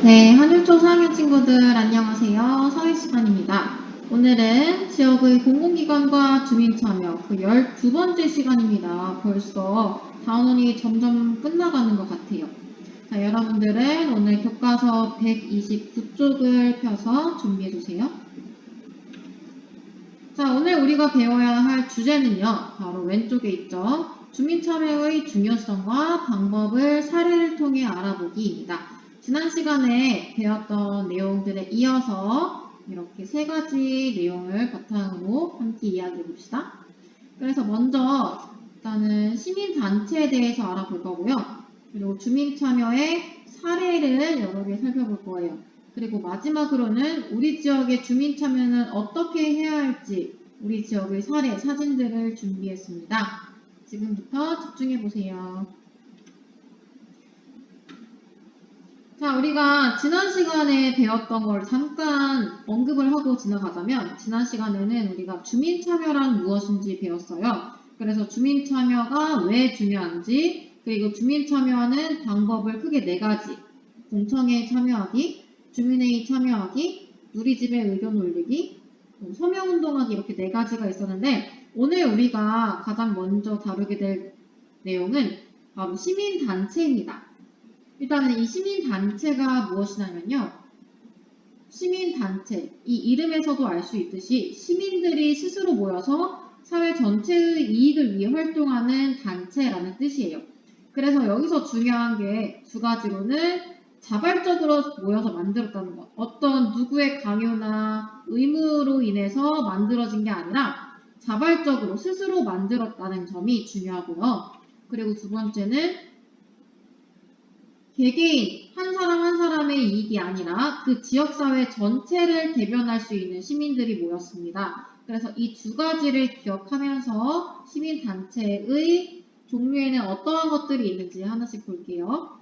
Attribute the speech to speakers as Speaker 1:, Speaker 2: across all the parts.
Speaker 1: 네, 한율초 4학년 친구들 안녕하세요. 서희 시간입니다. 오늘은 지역의 공공기관과 주민참여 그 12번째 시간입니다. 벌써 단원이 점점 끝나가는 것 같아요. 자, 여러분들은 오늘 교과서 129쪽을 펴서 준비해주세요. 자, 오늘 우리가 배워야 할 주제는요. 바로 왼쪽에 있죠. 주민참여의 중요성과 방법을 사례를 통해 알아보기입니다. 지난 시간에 배웠던 내용들에 이어서 이렇게 세 가지 내용을 바탕으로 함께 이야기해 봅시다. 그래서 먼저 일단은 시민단체에 대해서 알아볼 거고요. 그리고 주민참여의 사례를 여러 개 살펴볼 거예요. 그리고 마지막으로는 우리 지역의 주민참여는 어떻게 해야 할지 우리 지역의 사례, 사진들을 준비했습니다. 지금부터 집중해 보세요. 자, 우리가 지난 시간에 배웠던 걸 잠깐 언급을 하고 지나가자면 지난 시간에는 우리가 주민참여란 무엇인지 배웠어요. 그래서 주민참여가 왜 중요한지 그리고 주민참여하는 방법을 크게 네 가지 공청회에 참여하기, 주민회의 참여하기, 누리집에 의견 올리기, 서명운동하기 이렇게 네 가지가 있었는데 오늘 우리가 가장 먼저 다루게 될 내용은 바로 시민단체입니다. 일단은 이 시민단체가 무엇이냐면요. 시민단체, 이 이름에서도 알 수 있듯이 시민들이 스스로 모여서 사회 전체의 이익을 위해 활동하는 단체라는 뜻이에요. 그래서 여기서 중요한 게 두 가지로는 자발적으로 모여서 만들었다는 것. 어떤 누구의 강요나 의무로 인해서 만들어진 게 아니라 자발적으로 스스로 만들었다는 점이 중요하고요. 그리고 두 번째는 개개인 한 사람 한 사람의 이익이 아니라 그 지역사회 전체를 대변할 수 있는 시민들이 모였습니다. 그래서 이 두 가지를 기억하면서 시민단체의 종류에는 어떠한 것들이 있는지 하나씩 볼게요.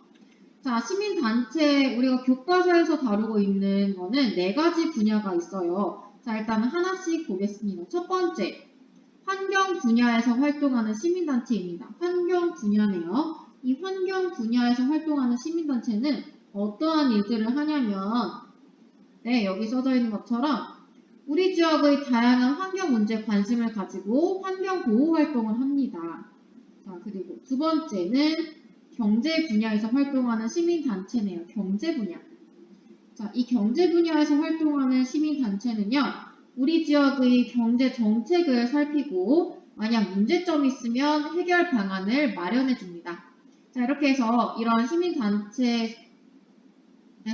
Speaker 1: 자, 시민단체 우리가 교과서에서 다루고 있는 거는 네 가지 분야가 있어요. 자, 일단 하나씩 보겠습니다. 첫 번째, 환경 분야에서 활동하는 시민단체입니다. 환경 분야네요. 이 환경 분야에서 활동하는 시민단체는 어떠한 일들을 하냐면 네, 여기 써져 있는 것처럼 우리 지역의 다양한 환경 문제에 관심을 가지고 환경 보호 활동을 합니다. 자, 그리고 두 번째는 경제 분야에서 활동하는 시민단체네요. 경제 분야. 자, 이 경제 분야에서 활동하는 시민단체는요. 우리 지역의 경제 정책을 살피고 만약 문제점이 있으면 해결 방안을 마련해 줍니다. 자, 이렇게 해서 이러한 시민단체에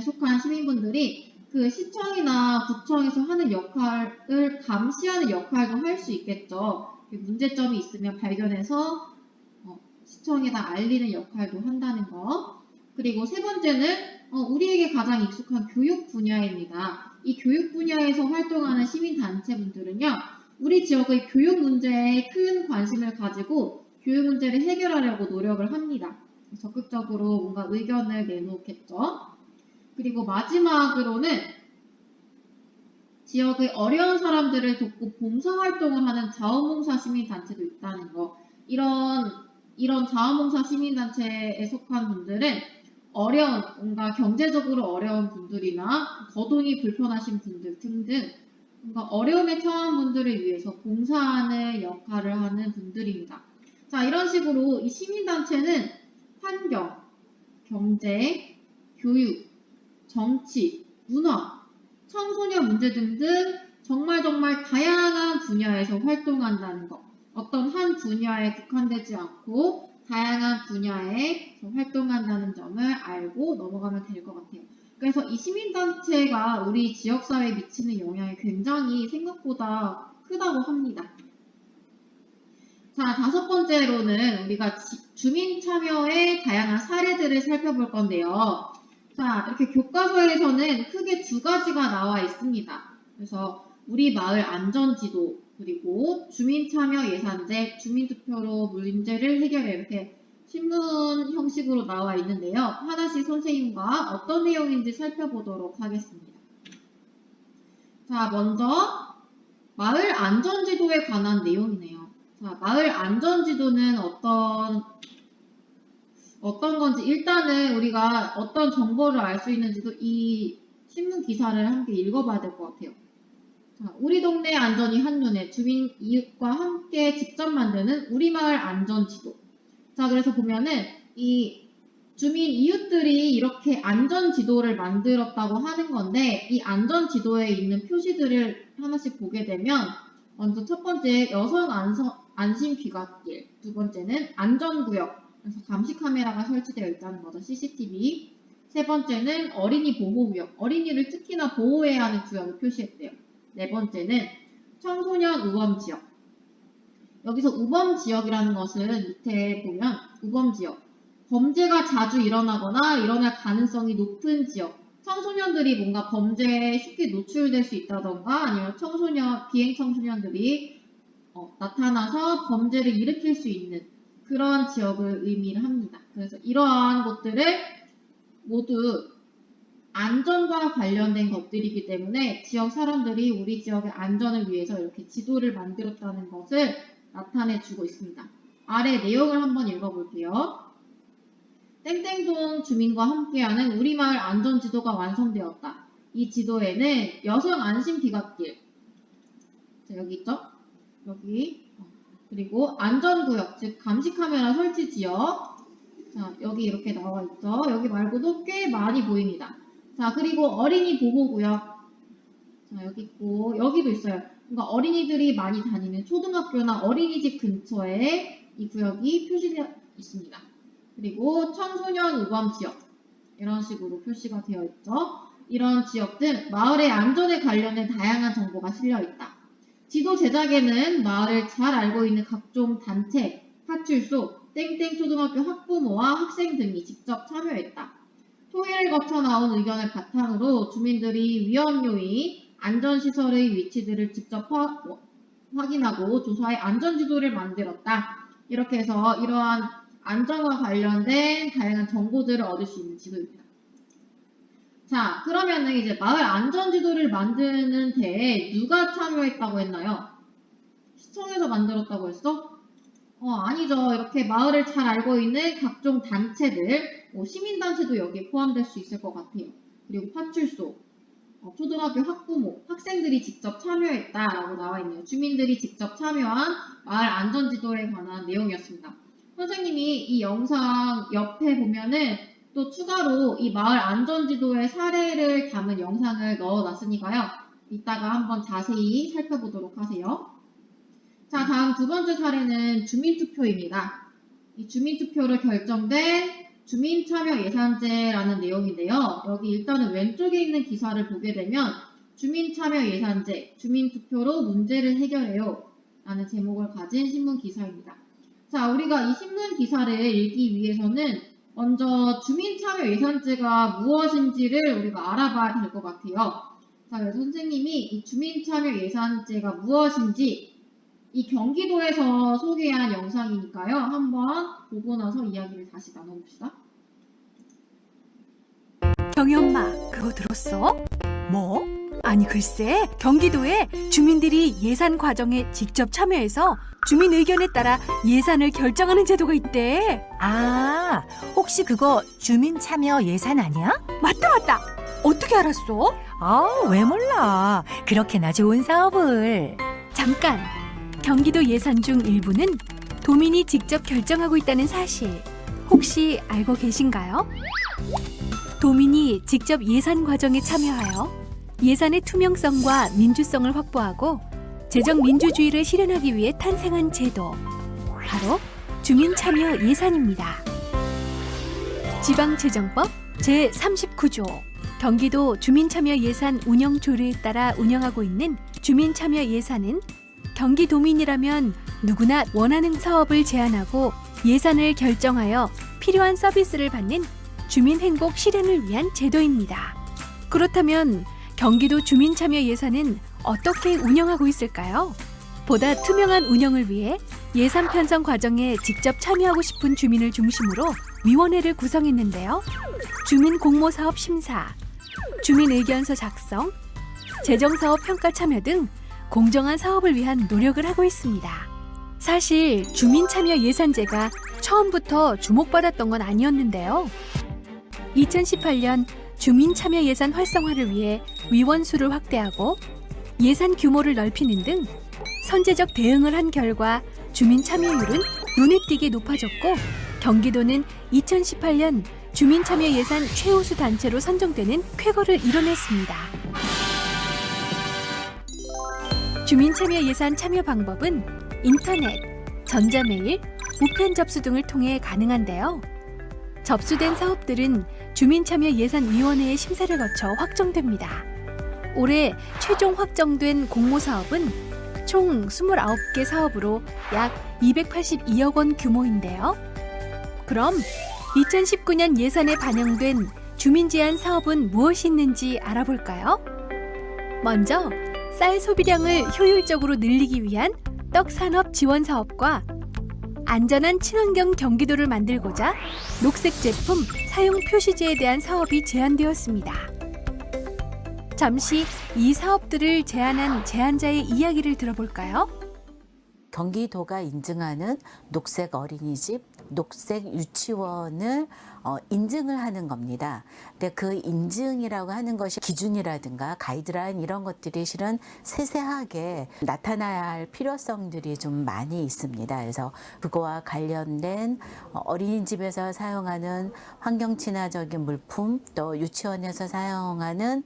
Speaker 1: 속한 시민분들이 그 시청이나 구청에서 하는 역할을 감시하는 역할도 할 수 있겠죠. 문제점이 있으면 발견해서 시청에다 알리는 역할도 한다는 거. 그리고 세 번째는 우리에게 가장 익숙한 교육 분야입니다. 이 교육 분야에서 활동하는 시민단체분들은요. 우리 지역의 교육 문제에 큰 관심을 가지고 교육 문제를 해결하려고 노력을 합니다. 적극적으로 뭔가 의견을 내놓겠죠. 그리고 마지막으로는 지역의 어려운 사람들을 돕고 봉사활동을 하는 자원봉사 시민단체도 있다는 거. 이런 자원봉사 시민단체에 속한 분들은 어려운, 뭔가 경제적으로 어려운 분들이나 거동이 불편하신 분들 등등 뭔가 어려움에 처한 분들을 위해서 봉사하는 역할을 하는 분들입니다. 자, 이런 식으로 이 시민단체는 환경, 경제, 교육, 정치, 문화, 청소년 문제 등등 정말 다양한 분야에서 활동한다는 것. 어떤 한 분야에 국한되지 않고 다양한 분야에 활동한다는 점을 알고 넘어가면 될 것 같아요. 그래서 이 시민단체가 우리 지역사회에 미치는 영향이 굉장히 생각보다 크다고 합니다. 자, 다섯 번째로는 우리가 주민 참여의 다양한 사례들을 살펴볼 건데요. 자, 이렇게 교과서에서는 크게 두 가지가 나와 있습니다. 그래서 우리 마을 안전지도 그리고 주민참여 예산제, 주민투표로 문제를 해결해 이렇게 신문 형식으로 나와 있는데요. 하나씩 선생님과 어떤 내용인지 살펴보도록 하겠습니다. 자, 먼저 마을 안전지도에 관한 내용이네요. 자, 마을 안전지도는 어떤 건지 일단은 우리가 어떤 정보를 알 수 있는지도 이 신문 기사를 함께 읽어봐야 될 것 같아요. 자, 우리 동네 안전이 한눈에 주민 이웃과 함께 직접 만드는 우리마을 안전지도. 자, 그래서 보면은 이 주민 이웃들이 이렇게 안전지도를 만들었다고 하는 건데 이 안전지도에 있는 표시들을 하나씩 보게 되면 먼저 첫 번째 여성 안심 귀갓길, 두 번째는 안전구역, 그래서 감시 카메라가 설치되어 있다는 거죠. CCTV. 세 번째는 어린이 보호구역, 어린이를 특히나 보호해야 하는 구역을 표시했대요. 네 번째는 청소년 우범지역. 여기서 우범지역이라는 것은 밑에 보면 우범지역, 범죄가 자주 일어나거나 일어날 가능성이 높은 지역, 청소년들이 뭔가 범죄에 쉽게 노출될 수 있다던가 아니면 비행 청소년들이 나타나서 범죄를 일으킬 수 있는 그런 지역을 의미를 합니다. 그래서 이러한 것들을 모두 안전과 관련된 것들이기 때문에 지역 사람들이 우리 지역의 안전을 위해서 이렇게 지도를 만들었다는 것을 나타내주고 있습니다. 아래 내용을 한번 읽어볼게요. 땡땡동 주민과 함께하는 우리마을 안전지도가 완성되었다. 이 지도에는 여성 안심 귀갓길, 자, 여기 있죠? 여기, 그리고 안전구역, 즉 감시카메라 설치 지역, 자, 여기 이렇게 나와 있죠? 여기 말고도 꽤 많이 보입니다. 자, 그리고 어린이 보호구역, 자, 여기 있고, 여기도 있어요. 그러니까 어린이들이 많이 다니는 초등학교나 어린이집 근처에 이 구역이 표시되어 있습니다. 그리고 청소년 우범지역, 이런 식으로 표시가 되어 있죠. 이런 지역들, 마을의 안전에 관련된 다양한 정보가 실려 있다. 지도 제작에는 마을을 잘 알고 있는 각종 단체, 파출소, 땡땡 초등학교 학부모와 학생 등이 직접 참여했다. 토의를 거쳐 나온 의견을 바탕으로 주민들이 위험 요인, 안전시설의 위치들을 직접 확인하고 조사해 안전지도를 만들었다. 이렇게 해서 이러한 안전과 관련된 다양한 정보들을 얻을 수 있는 지도입니다. 자, 그러면은 이제 마을 안전지도를 만드는 데에 누가 참여했다고 했나요? 시청에서 만들었다고 했어? 아니죠. 이렇게 마을을 잘 알고 있는 각종 단체들, 시민단체도 여기에 포함될 수 있을 것 같아요. 그리고 파출소, 초등학교 학부모, 학생들이 직접 참여했다라고 나와 있네요. 주민들이 직접 참여한 마을 안전지도에 관한 내용이었습니다. 선생님이 이 영상 옆에 보면은 또 추가로 이 마을 안전지도의 사례를 담은 영상을 넣어놨으니까요. 이따가 한번 자세히 살펴보도록 하세요. 자, 다음 두 번째 사례는 주민투표입니다. 이 주민투표를 결정된 주민참여예산제라는 내용인데요. 여기 일단은 왼쪽에 있는 기사를 보게 되면 주민참여예산제, 주민투표로 문제를 해결해요 라는 제목을 가진 신문 기사입니다. 자, 우리가 이 신문 기사를 읽기 위해서는 먼저 주민참여예산제가 무엇인지를 우리가 알아봐야 될 것 같아요. 자, 그래서 선생님이 이 주민참여예산제가 무엇인지 이 경기도에서 소개한 영상이니까요. 한번 보고 나서 이야기를 다시 나눠봅시다.
Speaker 2: 경희 엄마, 그거 들었어? 뭐? 아니 글쎄, 경기도에 주민들이 예산 과정에 직접 참여해서 주민 의견에 따라 예산을 결정하는 제도가 있대.
Speaker 3: 아, 혹시 그거 주민 참여 예산 아니야?
Speaker 2: 맞다. 어떻게 알았어?
Speaker 3: 아, 왜 몰라. 그렇게나 좋은 사업을.
Speaker 2: 잠깐, 경기도 예산 중 일부는 도민이 직접 결정하고 있다는 사실 혹시 알고 계신가요? 도민이 직접 예산 과정에 참여하여 예산의 투명성과 민주성을 확보하고 재정 민주주의를 실현하기 위해 탄생한 제도, 바로 주민참여 예산입니다. 지방재정법 제39조 경기도 주민참여 예산 운영 조례에 따라 운영하고 있는 주민참여 예산은 경기도민이라면 누구나 원하는 사업을 제안하고 예산을 결정하여 필요한 서비스를 받는 주민행복 실현을 위한 제도입니다. 그렇다면 경기도 주민참여 예산은 어떻게 운영하고 있을까요? 보다 투명한 운영을 위해 예산 편성 과정에 직접 참여하고 싶은 주민을 중심으로 위원회를 구성했는데요. 주민 공모사업 심사, 주민 의견서 작성, 재정사업 평가 참여 등 공정한 사업을 위한 노력을 하고 있습니다. 사실 주민참여 예산제가 처음부터 주목받았던 건 아니었는데요. 2018년 주민참여 예산 활성화를 위해 위원 수를 확대하고 예산 규모를 넓히는 등 선제적 대응을 한 결과 주민 참여율은 눈에 띄게 높아졌고 경기도는 2018년 주민 참여 예산 최우수 단체로 선정되는 쾌거를 이뤄냈습니다. 주민 참여 예산 참여 방법은 인터넷, 전자메일, 우편 접수 등을 통해 가능한데요. 접수된 사업들은 주민참여예산위원회의 심사를 거쳐 확정됩니다. 올해 최종 확정된 공모사업은 총 29개 사업으로 약 282억 원 규모인데요. 그럼 2019년 예산에 반영된 주민제한 사업은 무엇이 있는지 알아볼까요? 먼저 쌀 소비량을 효율적으로 늘리기 위한 떡산업 지원 사업과 안전한 친환경 경기도를 만들고자 녹색 제품 사용 표시제에 대한 사업이 제안되었습니다. 잠시 이 사업들을 제안한 제안자의 이야기를 들어볼까요?
Speaker 4: 경기도가 인증하는 녹색 어린이집, 녹색 유치원을 인증을 하는 겁니다. 근데 그 인증이라고 하는 것이 기준이라든가 가이드라인 이런 것들이 실은 세세하게 나타나야 할 필요성들이 좀 많이 있습니다. 그래서 그거와 관련된 어린이집에서 사용하는 환경 친화적인 물품, 또 유치원에서 사용하는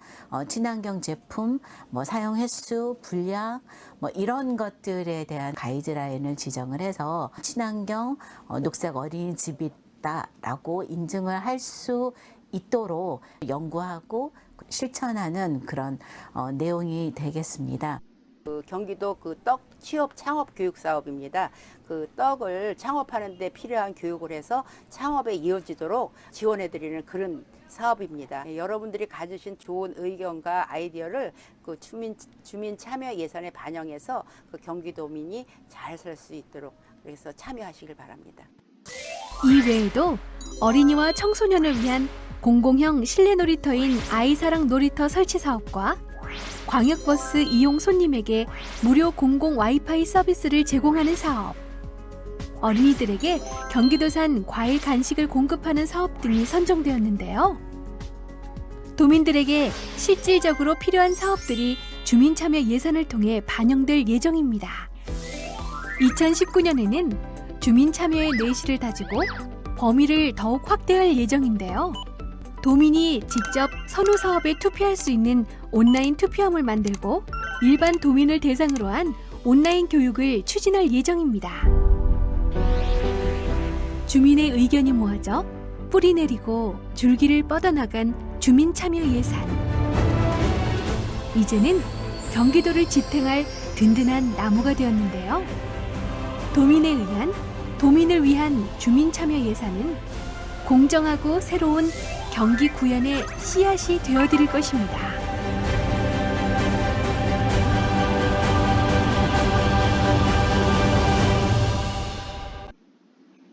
Speaker 4: 친환경 제품, 뭐 사용 횟수, 분량, 뭐 이런 것들에 대한 가이드라인을 지정을 해서 친환경 녹색 어린이집이다라고 인증을 할 수 있도록 연구하고 실천하는 그런 내용이 되겠습니다.
Speaker 5: 경기도 그 떡 취업 창업 교육 사업입니다. 그 떡을 창업하는 데 필요한 교육을 해서 창업에 이어지도록 지원해 드리는 그런 사업입니다. 여러분들이 가지신 좋은 의견과 아이디어를 그 주민 참여 예산에 반영해서 그 경기도민이 잘 살 수 있도록 그래서 참여하시길 바랍니다.
Speaker 2: 이 외에도 어린이와 청소년을 위한 공공형 실내 놀이터인 아이사랑 놀이터 설치 사업과 광역버스 이용 손님에게 무료 공공 와이파이 서비스를 제공하는 사업, 어린이들에게 경기도산 과일 간식을 공급하는 사업 등이 선정되었는데요. 도민들에게 실질적으로 필요한 사업들이 주민참여 예산을 통해 반영될 예정입니다. 2019년에는 주민참여의 내실을 다지고 범위를 더욱 확대할 예정인데요. 도민이 직접 선호 사업에 투표할 수 있는 온라인 투표함을 만들고 일반 도민을 대상으로 한 온라인 교육을 추진할 예정입니다. 주민의 의견이 모아져 뿌리 내리고 줄기를 뻗어나간 주민 참여 예산. 이제는 경기도를 지탱할 든든한 나무가 되었는데요. 도민에 의한, 도민을 위한 주민 참여 예산은 공정하고 새로운 경기 구현의 씨앗이 되어드릴 것입니다.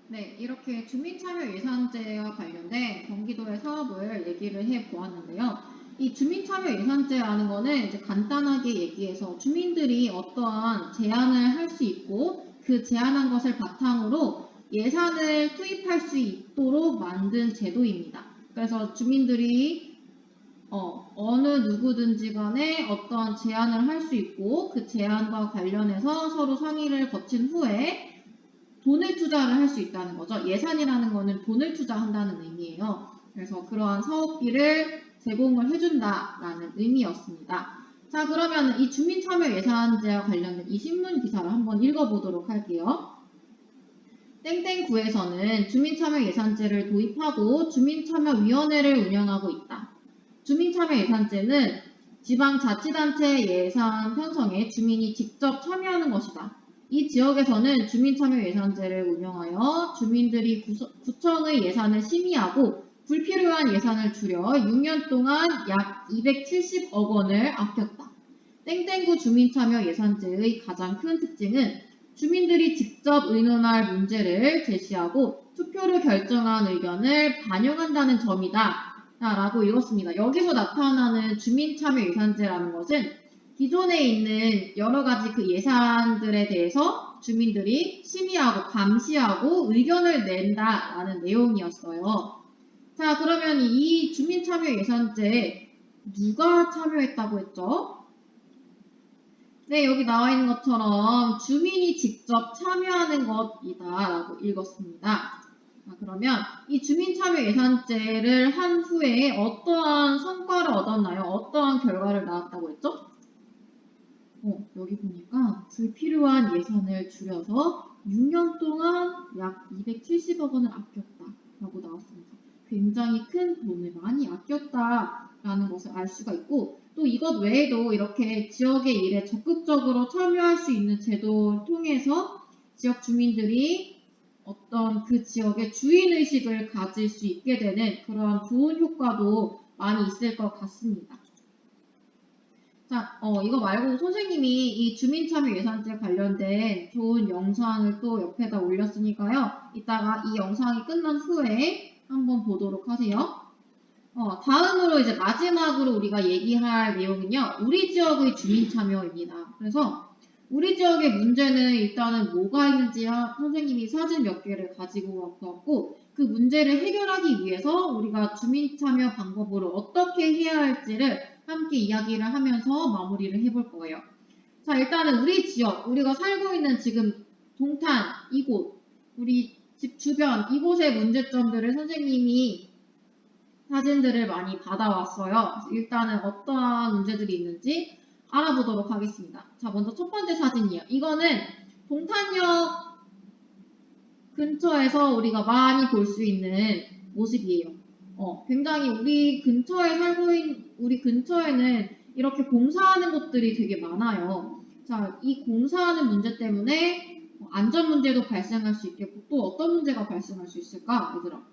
Speaker 1: 네, 이렇게 주민참여예산제와 관련된 경기도의 사업을 얘기를 해보았는데요. 이 주민참여예산제라는 거는 이제 간단하게 얘기해서 주민들이 어떠한 제안을 할 수 있고 그 제안한 것을 바탕으로 예산을 투입할 수 있도록 만든 제도입니다. 그래서 주민들이 어느 누구든지 간에 어떠한 제안을 할 수 있고 그 제안과 관련해서 서로 상의를 거친 후에 돈을 투자를 할 수 있다는 거죠. 예산이라는 거는 돈을 투자한다는 의미예요. 그래서 그러한 사업비를 제공을 해준다라는 의미였습니다. 자, 그러면 이 주민참여예산제와 관련된 이 신문 기사를 한번 읽어보도록 할게요. 땡땡구에서는 주민참여예산제를 도입하고 주민참여위원회를 운영하고 있다. 주민참여예산제는 지방자치단체 예산 편성에 주민이 직접 참여하는 것이다. 이 지역에서는 주민참여예산제를 운영하여 주민들이 구청의 예산을 심의하고 불필요한 예산을 줄여 6년 동안 약 270억 원을 아꼈다. 땡땡구 주민참여예산제의 가장 큰 특징은 주민들이 직접 의논할 문제를 제시하고 투표로 결정한 의견을 반영한다는 점이다. 라고 읽었습니다. 여기서 나타나는 주민참여예산제라는 것은 기존에 있는 여러 가지 그 예산들에 대해서 주민들이 심의하고 감시하고 의견을 낸다라는 내용이었어요. 자, 그러면 이 주민참여예산제에 누가 참여했다고 했죠? 네, 여기 나와 있는 것처럼 주민이 직접 참여하는 것이다라고 읽었습니다. 자, 그러면 이 주민참여예산제를 한 후에 어떠한 성과를 얻었나요? 어떠한 결과를 낳았다고 했죠? 여기 보니까 불필요한 예산을 줄여서 6년 동안 약 270억 원을 아꼈다라고 나왔습니다. 굉장히 큰 돈을 많이 아꼈다라는 것을 알 수가 있고, 또 이것 외에도 이렇게 지역의 일에 적극적으로 참여할 수 있는 제도를 통해서 지역 주민들이 어떤 그 지역의 주인의식을 가질 수 있게 되는 그런 좋은 효과도 많이 있을 것 같습니다. 자, 이거 말고 선생님이 이 주민참여예산제 관련된 좋은 영상을 또 옆에다 올렸으니까요. 이따가 이 영상이 끝난 후에 한번 보도록 하세요. 다음으로 이제 마지막으로 우리가 얘기할 내용은요. 우리 지역의 주민참여입니다. 그래서 우리 지역의 문제는 일단은 뭐가 있는지 선생님이 사진 몇 개를 가지고 왔고 그 문제를 해결하기 위해서 우리가 주민참여 방법으로 어떻게 해야 할지를 함께 이야기를 하면서 마무리를 해볼 거예요. 자, 일단은 우리 지역, 우리가 살고 있는 지금 동탄, 이곳, 우리 집 주변 이곳의 문제점들을 선생님이 사진들을 많이 받아왔어요. 일단은 어떠한 문제들이 있는지 알아보도록 하겠습니다. 자, 먼저 첫 번째 사진이에요. 이거는 동탄역 근처에서 우리가 많이 볼 수 있는 모습이에요. 굉장히 우리 근처에는 이렇게 공사하는 곳들이 되게 많아요. 자, 이 공사하는 문제 때문에 안전 문제도 발생할 수 있겠고 또 어떤 문제가 발생할 수 있을까, 얘들아?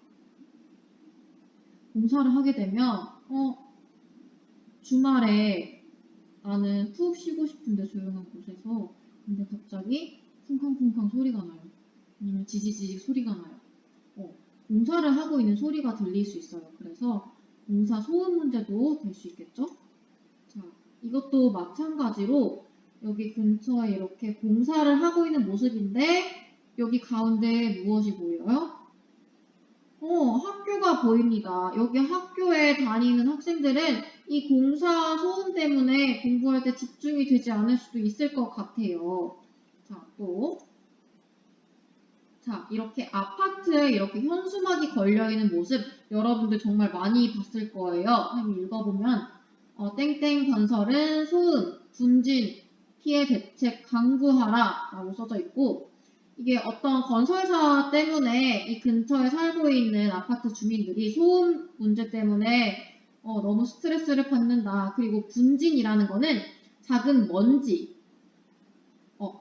Speaker 1: 공사를 하게 되면 주말에 나는 푹 쉬고 싶은데 조용한 곳에서 근데 갑자기 쿵쾅쿵쾅 소리가 나요. 아니면 지지직 소리가 나요. 공사를 하고 있는 소리가 들릴 수 있어요. 그래서 공사 소음 문제도 될 수 있겠죠? 자, 이것도 마찬가지로 여기 근처에 이렇게 공사를 하고 있는 모습인데 여기 가운데 무엇이 보여요? 학교가 보입니다. 여기 학교에 다니는 학생들은 이 공사 소음 때문에 공부할 때 집중이 되지 않을 수도 있을 것 같아요. 자, 이렇게 아파트에 이렇게 현수막이 걸려있는 모습 여러분들 정말 많이 봤을 거예요. 한번 읽어보면 땡땡 건설은 소음, 분진, 피해 대책 강구하라 라고 써져 있고 이게 어떤 건설사 때문에 이 근처에 살고 있는 아파트 주민들이 소음 문제 때문에 너무 스트레스를 받는다. 그리고 분진이라는 거는 작은 먼지,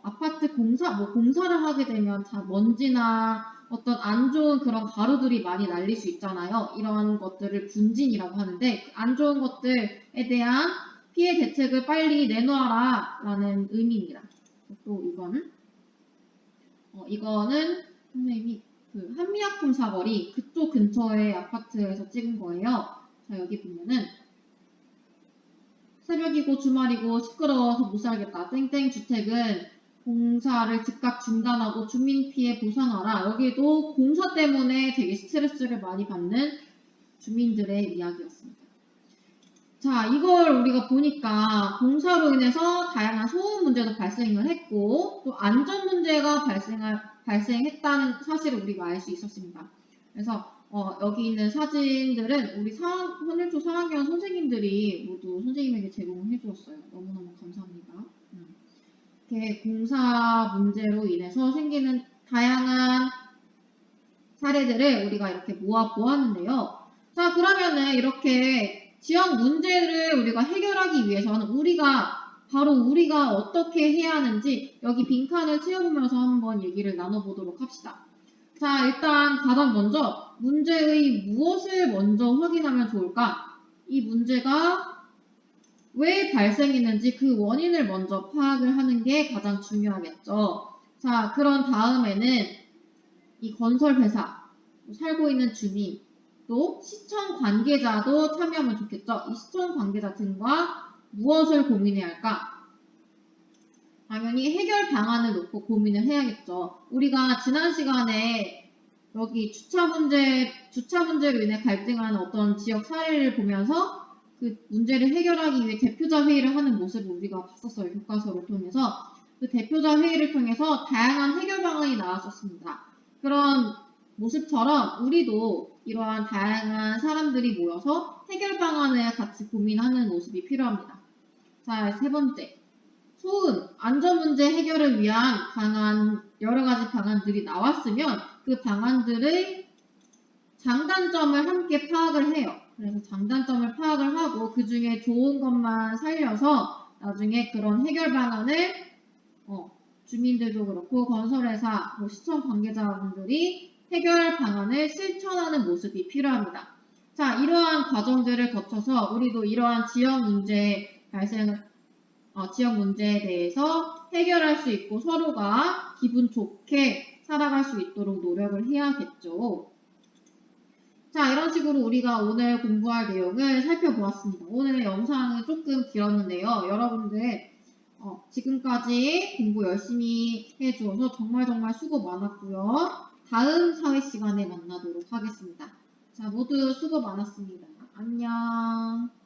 Speaker 1: 아파트 공사를 하게 되면 먼지나 어떤 안 좋은 그런 가루들이 많이 날릴 수 있잖아요. 이런 것들을 분진이라고 하는데 안 좋은 것들에 대한 피해 대책을 빨리 내놓아라 라는 의미입니다. 또 이거는 선생님이 그 한미약품 사거리 그쪽 근처의 아파트에서 찍은 거예요. 자, 여기 보면은 새벽이고 주말이고 시끄러워서 못 살겠다. 땡땡 주택은 공사를 즉각 중단하고 주민 피해 보상하라. 여기도 공사 때문에 되게 스트레스를 많이 받는 주민들의 이야기였습니다. 자, 이걸 우리가 보니까 공사로 인해서 다양한 소음 문제도 발생을 했고 또 안전 문제가 발생했다는 사실을 우리가 알 수 있었습니다. 그래서 여기 있는 사진들은 우리 선일초 4학년 선생님들이 모두 선생님에게 제공을 해주었어요. 너무너무 감사합니다. 이렇게 공사 문제로 인해서 생기는 다양한 사례들을 우리가 이렇게 모아 보았는데요. 자, 그러면은 이렇게 지역 문제를 우리가 해결하기 위해서는 우리가 어떻게 해야 하는지 여기 빈칸을 채워보면서 한번 얘기를 나눠보도록 합시다. 자, 일단 가장 먼저 문제의 무엇을 먼저 확인하면 좋을까? 이 문제가 왜 발생했는지 그 원인을 먼저 파악을 하는 게 가장 중요하겠죠. 자, 그런 다음에는 이 건설 회사, 살고 있는 주민, 또 시청 관계자도 참여하면 좋겠죠. 이 시청 관계자 등과 무엇을 고민해야 할까? 당연히 해결 방안을 놓고 고민을 해야겠죠. 우리가 지난 시간에 여기 주차 문제로 인해 갈등하는 어떤 지역 사례를 보면서 그 문제를 해결하기 위해 대표자 회의를 하는 모습을 우리가 봤었어요. 교과서를 통해서. 그 대표자 회의를 통해서 다양한 해결 방안이 나왔었습니다. 그런 모습처럼 우리도 이러한 다양한 사람들이 모여서 해결 방안을 같이 고민하는 모습이 필요합니다. 자, 세 번째. 소음, 안전 문제 해결을 위한 여러 가지 방안들이 나왔으면 그 방안들의 장단점을 함께 파악을 해요. 그래서 장단점을 파악을 하고 그 중에 좋은 것만 살려서 나중에 그런 해결 방안을 주민들도 그렇고 건설회사, 시청 관계자분들이 해결 방안을 실천하는 모습이 필요합니다. 자, 이러한 과정들을 거쳐서 우리도 이러한 지역 문제에 대해서 해결할 수 있고 서로가 기분 좋게 살아갈 수 있도록 노력을 해야겠죠. 자, 이런 식으로 우리가 오늘 공부할 내용을 살펴보았습니다. 오늘의 영상은 조금 길었는데요. 여러분들 지금까지 공부 열심히 해주어서 정말 수고 많았고요. 다음 사회 시간에 만나도록 하겠습니다. 자, 모두 수고 많았습니다. 안녕.